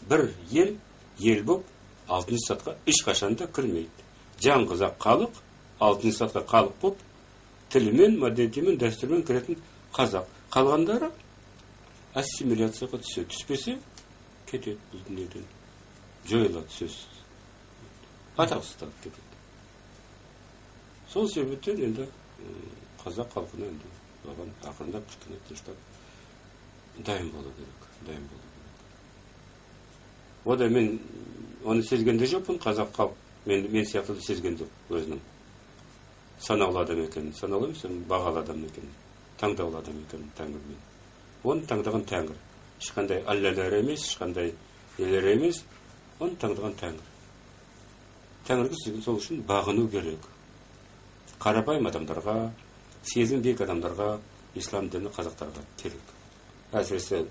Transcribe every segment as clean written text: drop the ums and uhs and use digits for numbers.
бір ел болып, 6 сатқа ешқашанда кірмейді. Жаңғызақ халық, 6 сатқа халық болып, тілімен, мәдениетімен, дәстүрмен кіретін қазақ. Қалғандары ассимиляцияға түседі. Түспесе, кетеді бұл дүниеден. Жойылады сөзсіз. Атақсыз кетеді. Сол себептен енді қазақ халқына енді оған ақырындап кішкене тыныштап дайын болу керек. Ода мен оны сезгенде жоқпын, қазақ халық мен сияқты сезген жоқ өзінің. Санаулы адам екен, санаулы емес, бағалы адам екен, таңдаулы адам екен Тәңірмен. Оны таңдаған Тәңір. Ешқандай аллалар емес, ешқандай елер емес, оны таңдаған Тәңір. Тәңірге сол үшін бағыну керек. Қарапайым адамдарға, сезім бек адамдарға, ислам діні қазақтарға керек. Әсіресе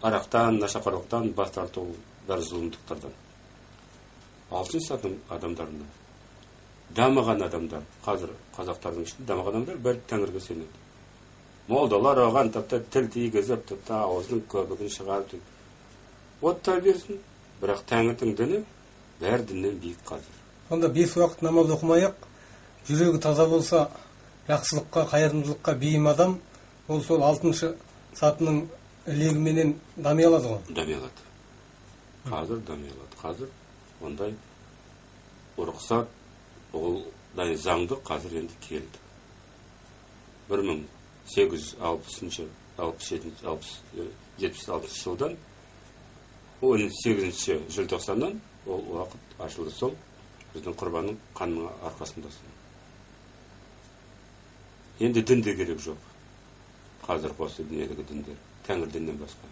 арақтан, нашақорлықтан бас тарту, бәрі зұлымдықтардан. 6 сатының адамдарына дамыған адамдар, қазір қазақтардың ішінде дамыған адамдар бәрі Тәңірге сенеді. Молдалар оған тіпті тіл тигізіп, тіпті аузының көбігін шығарып, отта берсін, бірақ Тәңірдің діні бәрі діннен биік қазір. Сонда 5 уақыт намаз оқымай-ақ, жүрегі таза болса, жақсылыққа, қайырымдылыққа бейім адам, ол сол 6 сатының легіменен дами алады ғой? Дами алады. Қазір дами алады. Қазір ондай рұқсат, олдай заңды қазір енді келді. 1876 жылдан 18 желтоқсаннан ол уақыт ашылды. Сол біздің құрбанның қанының арқасында. Енді дінде керек жоқ. Қазір осы дүниедегі діндер. Тәңір діннен басқа.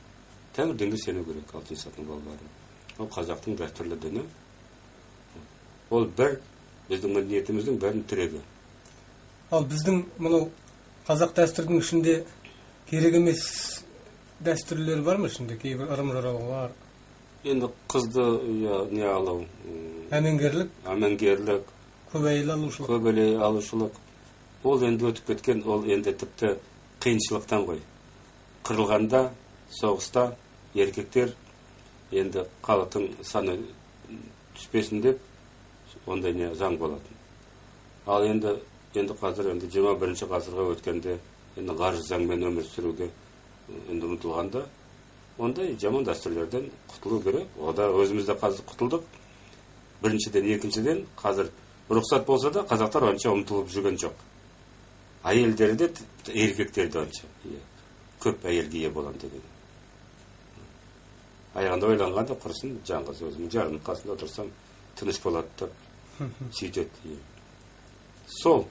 Тәңір дінге сену керек, 6 сатының балалары. Ол қазақтың дәстүрлі діні. Ол бір біздің мәдениетіміздің бәрін тірегі. Ал біздің мұнау қазақ дәстүрдің ішінде керек емес дәстүрлер бар ма ішінде? Кейбір ырым-жораулар. Енді қызды не алу? Әмеңгерлік. Көп әйел алушылық. Ол енді өтіп кеткен, ол енді тіпті қиыншылықтан ғой. Қырылғанда, соғыста еркектер енді халықтың саны түспесін деп ондай не заң болатын. Ал енді қазір 21 ғасырға өткенде енді ғарыш заңмен өмір сүруге енді ұмтылғанда ондай жаман дәстүрлерден құтылу керек. Ода өзімізде қазір құтылдық. Біріншіден, екіншіден қазір рұқсат болса да қазақтар онша ұмтылып жүрген жоқ. Әйелдері де, еркектері де онша. Көп әйелге ие болам деген. Аяғында ойланғанда құрсын, жаңғыз өзімнің жарымның қасында отырсам тыныш болады деп сөйтеді. Сол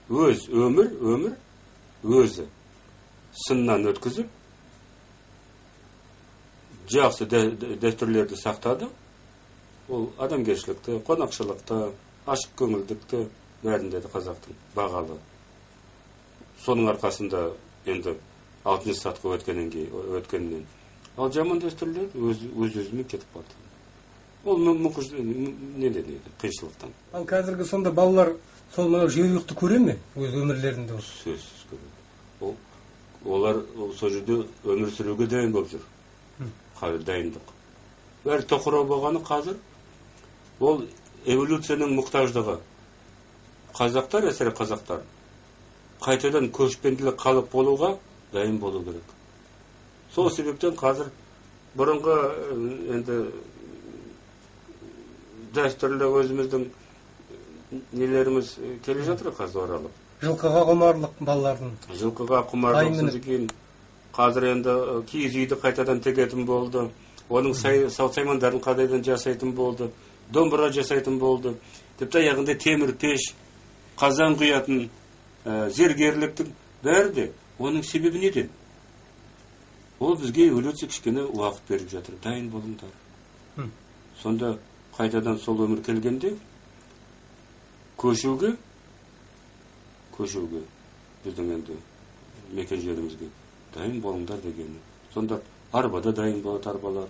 өмір өзі сыннан өткізіп, жақсы дәстүрлерді сақтады. Ол адамгершілікті, қонақшылықты, ашық көңілдікті бәрінде де қазақтың бағалы. Соның арқасында енді 6 сатқа өткеннен. Ал жаман дәстүрлер өз-өзімен кетіп қалды. Ол қиыншылықтан. Ал қазіргі сонда балалар сол мынау жергілікті көре ме өз өмірлерінде? Сөзсіз көреді. Олар сол жерде өмір сүруге дайын болып жүр. Қазір дайындық. Бәрі тоқырау болғаны қазір. Ол эволюцияның мұқтаждығы. Қазақтар, әсіресе қазақтар, қайтадан көшпенділік халық болуға дайын болу керек. Сол себептен қазір бұрынғы енді дәстүрлі өзіміздің нелеріміз келе жатыр қазір оралып. Жылқыға құмарлық балалардың. Жылқыға құмарлық кейін қазір енді киіз үйді қайтадан тігетін болды. Оның саймандарын қадайдан жасайтын болды. Домбыра жасайтын болды. Тіпті аяғында темір пеш, қазан құятын, зергерліктің бәрі де. Оның себебі неден? Ол бізге эволюция кішкене уақыт беріп жатыр. Дайын болыңдар. Сонда қайтадан сол өмір келгенде көшуге біздің енді мекен жерімізге дайын болыңдар дегені. Сонда арбада дайын болады арбалар,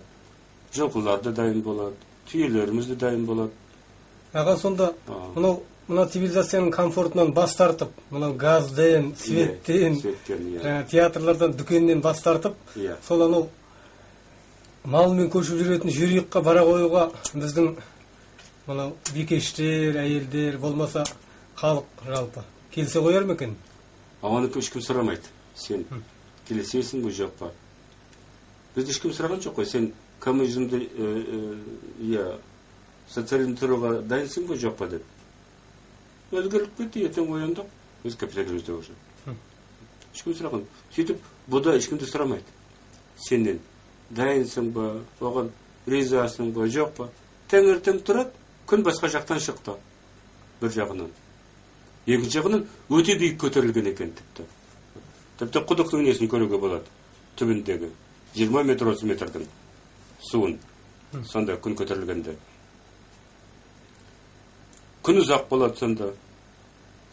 жылқылар да дайын болады, түйелеріміз де дайын болады. Аға, сонда мына цивилизацияның комфортынан бас тартып, мына газден, светтен, театрлардан, дүкеннен бас тартып, сол анау малымен көшіп жүретін жүйрікқа бара қоюға біздің мынау бикештер, әйелдер болмаса халық жалпы келсе қояр ма екен? Оны ешкім сұрамайды. Сен келесесің бе жоқ па? Бізді ешкім сұраған жоқ қой. Сен коммунизмді социализм тұруға дайынсың ба жоқ па деп. Өзгеріп кетті, ертең ояндық. Өз капитализмде уже. Ешкім сұраған. Сөйтіп, бұда ешкімді сұрамайды. Сенен дайынсың ба, оған ризасың ба, жоқ па? Таңертең тұрады, күн басқа жақтан шықты. Бір жағынан. Екінші жағынан өте биік көтерілген екен тіпті. Тіпті құдықтың несін көруге болады. Түбіндегі 20 метр 30 метрдің суын. Сонда күн көтерілгенде. Күн ұзақ болады сонда.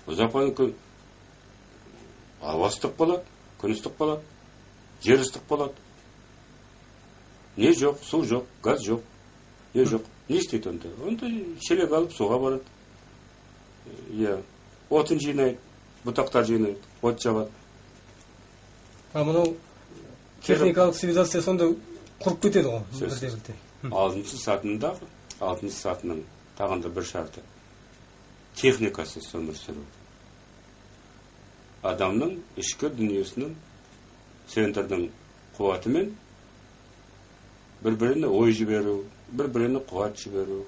Ұзақ болған күн ауа ыстық болады, күн ыстық болады, жер ыстық болады. Не жоқ, су жоқ, газ жоқ. Не жоқ. Не істейді онда? Онда шелек алып суға барады. Отын жинайды, бұтақтар жинайды, от жабады. Мынау техникалық цивилизация сонда құрып кетеді ғой. Алтыншы сатының тағында бір шарты. Техникасыз өмір сүру. Адамның ішкі дүниесінің центрдің қуатымен бір-біріне ой жіберу, бір-біріне қуат жіберу,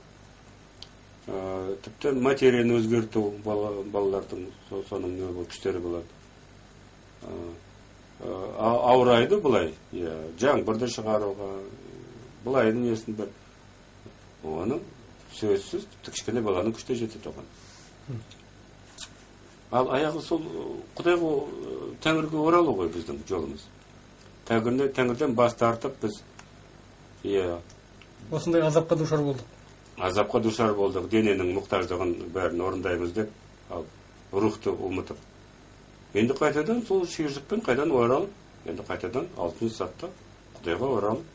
тіпті материяны өзгерту, балалардың соның күштері болады. Аурайды бұлай, жаңбырды шығаруға, бұлай несін бір. Оның сөзсіз кішкене баланың күште жетеді оған. Ал аяғы сол Құдайға Тәңірге оралу ғой біздің жолымыз. Тәңірден бас тартып біз осындай азапқа душар болдық. Азапқа душар болдық, дененің мұқтаждығын бәрін орындаймыз деп, ал рухты ұмытып. Енді қайтадан сол шүйіршікпен қайдан оралып, енді қайтадан алтын сатта Құдайға оралып,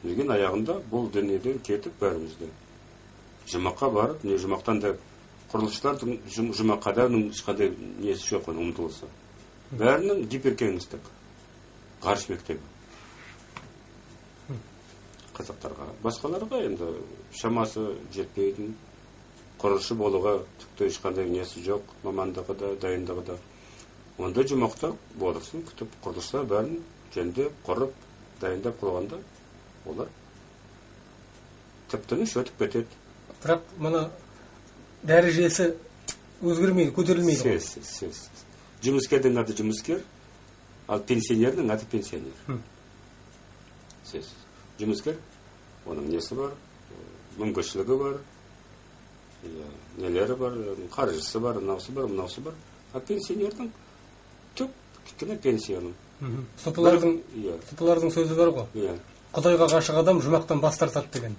жүрген аяғында бұл дүниеден кетіп бәрімізді. Жұмаққа барып, не жұмақтан да құрылысшылардың жұмақаданың ешқандай несі жоқ, ұмтылысы. Бәрінің гиперкеңістік, ғарыш мектебі. Қазақтарға, басқаларға енді шамасы жетпейтін, құрылысшы болуға тіпті ешқандай несі жоқ, мамандығы да, дайындығы да. Онда жұмақта болырсын, күтіп құрылысшылар бәрін жөнде құрып, дайындап қойғанда, олар тіптініш өтіп кетеді. Бірақ мұны дәрежесі өзгермейді, көтерілмейді. Сез. Жұмыскердің аты жұмыскер, ал пенсионердің аты пенсионер. Сез. Жұмыскер, оның несі бар, мүмкіншілігі бар, нелері бар, қаржысы бар, мынаусы бар. А пенсионердің түп кішкене пенсияның. Сұпылардың сөзі бар ғой. Құдайға ғашық адам жұмақтан бас тартады деген.